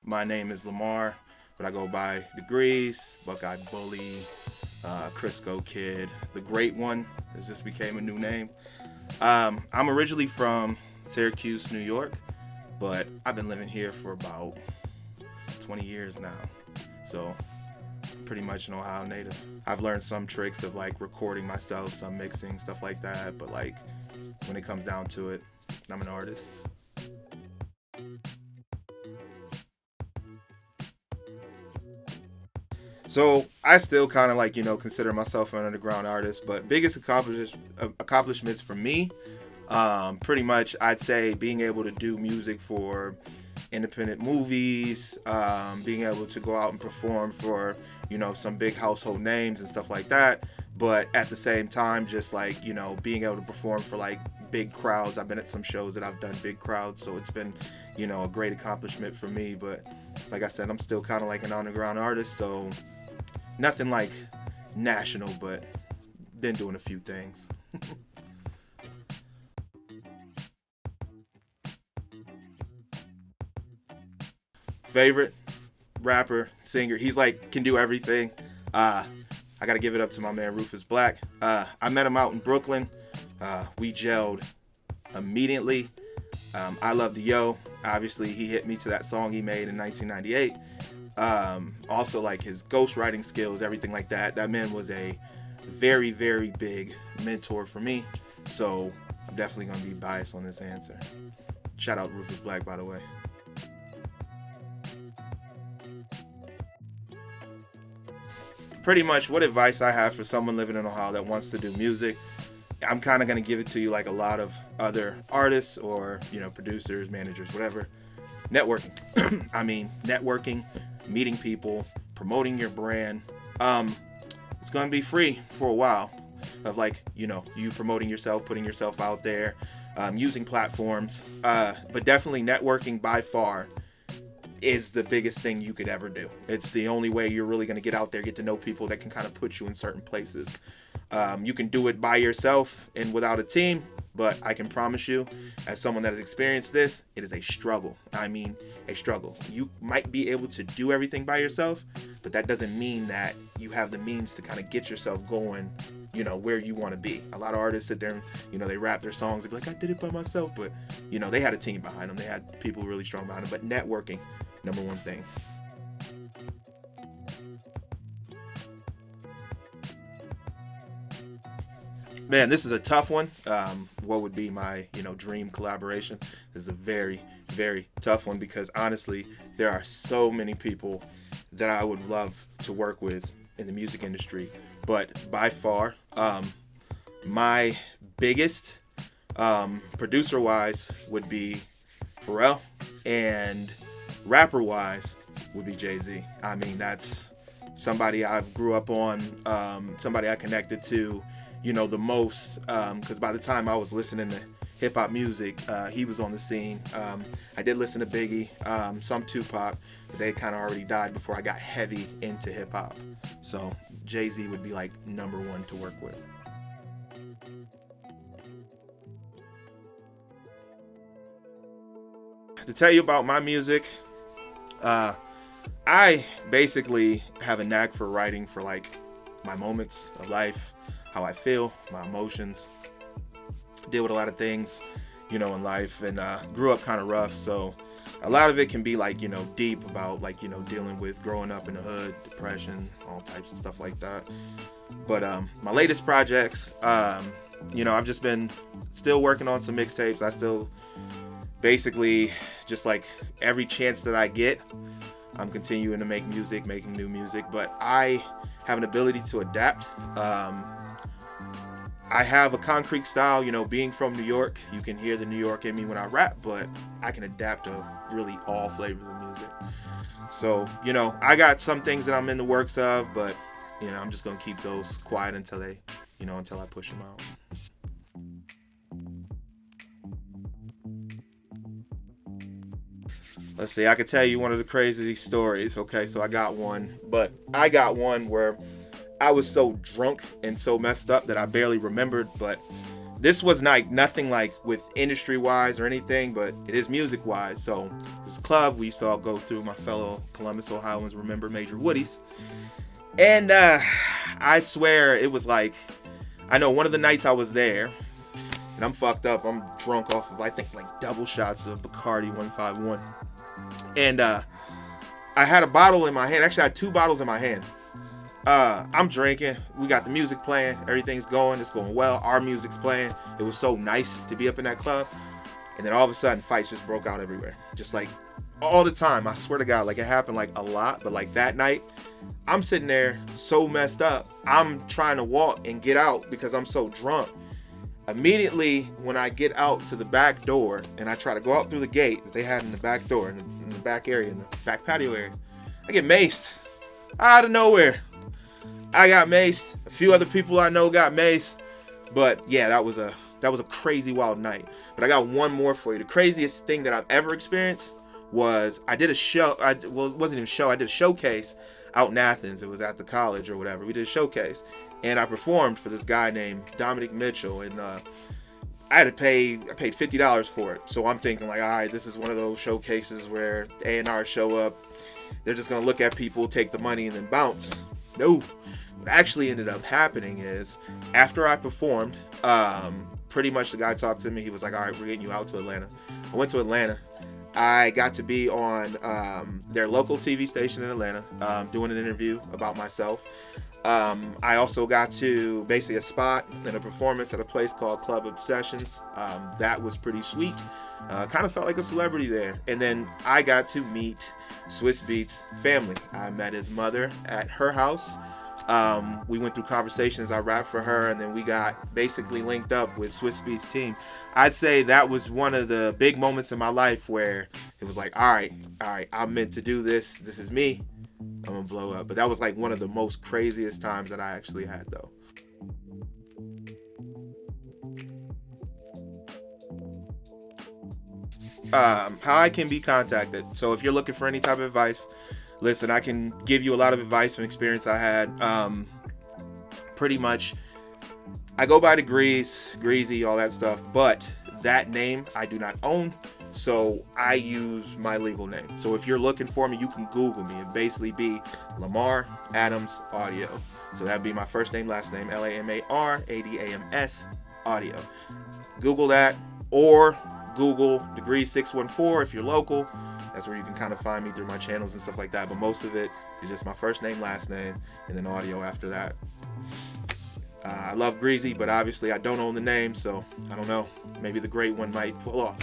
My name is Lamar, but I go by Degrees, Buckeye Bully, Crisco Kid, the Great One. It just became a new name. I'm originally from Syracuse, New York, but I've been living here for about 20 years now. So pretty much an Ohio native. I've learned some tricks of like recording myself, some mixing, stuff like that, but like when it comes down to it, I'm an artist. So I still kind of like consider myself an underground artist, but biggest accomplishments for me, pretty much I'd say being able to do music for independent movies, being able to go out and perform for some big household names and stuff like that. But at the same time, just like being able to perform for like big crowds. I've been at some shows that I've done big crowds, so it's been a great accomplishment for me. But like I said, I'm still kind of like an underground artist, so nothing like national, but been doing a few things. Favorite rapper, singer, he's like can do everything. I gotta give it up to my man Rufus Black. I met him out in Brooklyn. We gelled immediately. I love the Yo. Obviously, he hit me to that song he made in 1998. Also, like his ghostwriting skills, everything like that. That man was a very, very big mentor for me. So I'm definitely gonna be biased on this answer. Shout out Rufus Black, by the way. Pretty much what advice I have for someone living in Ohio that wants to do music. I'm kind of going to give it to you like a lot of other artists or, producers, managers, whatever. Networking. I mean, networking, meeting people, promoting your brand. It's going to be free for a while of like, you promoting yourself, putting yourself out there, using platforms. But definitely networking by far is the biggest thing you could ever do. It's the only way you're really going to get out there, get to know people that can kind of put you in certain places. You can do it by yourself and without a team, but I can promise you, as someone that has experienced this, it is a struggle. I mean, a struggle. You might be able to do everything by yourself, but that doesn't mean that you have the means to kind of get yourself going, where you want to be. A lot of artists sit there and, they rap their songs and be like, I did it by myself, but, they had a team behind them. They had people really strong behind them, but networking, number one thing. Man, this is a tough one. What would be my, dream collaboration? This is a very, very tough one because honestly, there are so many people that I would love to work with in the music industry. But by far, my biggest producer-wise would be Pharrell, and rapper-wise would be Jay-Z. I mean, that's somebody I've grew up on, somebody I connected to, the most, because by the time I was listening to hip-hop music, he was on the scene. I did listen to Biggie, some Tupac, but they kind of already died before I got heavy into hip-hop. So Jay-Z would be like number one to work with. To tell you about my music, I basically have a knack for writing for like my moments of life, how I feel, my emotions. Deal with a lot of things, in life, and grew up kind of rough, so a lot of it can be like, deep about like, dealing with growing up in the hood, depression, all types of stuff like that. But my latest projects, I've just been still working on some mixtapes. I still basically just like every chance that I get, I'm continuing to make music, making new music, but I have an ability to adapt. I have a concrete style, being from New York, you can hear the New York in me when I rap, but I can adapt to really all flavors of music. So, I got some things that I'm in the works of, but, I'm just going to keep those quiet until they, until I push them out. Let's see, I could tell you one of the crazy stories. Okay, so I got one where I was so drunk and so messed up that I barely remembered, but This was nothing like with industry wise or anything, but it is music wise. So this club we used to all go through. My fellow Columbus, Ohioans remember Major Woodies, and I swear it was like, I know one of the nights I was there, and I'm fucked up. I'm drunk off of, I think, like double shots of Bacardi 151, and I had a bottle in my hand. Actually, I had 2 bottles in my hand. I'm drinking. We got the music playing. Everything's going. It's going well. Our music's playing. It was so nice to be up in that club. And then all of a sudden, fights just broke out everywhere. Just like all the time. I swear to God, like it happened like a lot. But like that night, I'm sitting there so messed up. I'm trying to walk and get out because I'm so drunk. Immediately, when I get out to the back door and I try to go out through the gate that they had in the back door, in the back area, in the back patio area, I get maced out of nowhere. I got maced. A few other people I know got maced. But yeah, that was a crazy wild night. But I got one more for you. The craziest thing that I've ever experienced was I did a show. It wasn't even a show. I did a showcase out in Athens. It was at the college or whatever. We did a showcase. And I performed for this guy named Dominic Mitchell. And I paid $50 for it. So I'm thinking like, all right, this is one of those showcases where A&R show up. They're just going to look at people, take the money, and then bounce. No. What actually ended up happening is after I performed, pretty much the guy talked to me. He was like, all right, we're getting you out to Atlanta. I went to Atlanta. I got to be on their local TV station in Atlanta, doing an interview about myself. I also got to basically a spot in a performance at a place called Club Obsessions. That was pretty sweet. Kind of felt like a celebrity there. And then I got to meet Swiss Beats' family. I met his mother at her house. We went through conversations. I rapped for her, and then we got basically linked up with Swiss Beats' team. I'd say that was one of the big moments in my life where it was like, all right, I'm meant to do this. This is me. I'm gonna blow up. But that was like one of the most craziest times that I actually had, though. How I can be contacted. So if you're looking for any type of advice, listen, I can give you a lot of advice from experience I had. Pretty much, I go by Degrees, Greasy, all that stuff, but that name I do not own, so I use my legal name. So if you're looking for me, you can Google me. It'd basically be Lamar Adams Audio. So that'd be my first name, last name, LamarAdams Audio. Google that, or Google Degrees 614 if you're local. That's where you can kind of find me through my channels and stuff like that. But most of it is just my first name, last name, and then audio after that. I love Greasy, but obviously I don't own the name, so I don't know. Maybe the great one might pull off.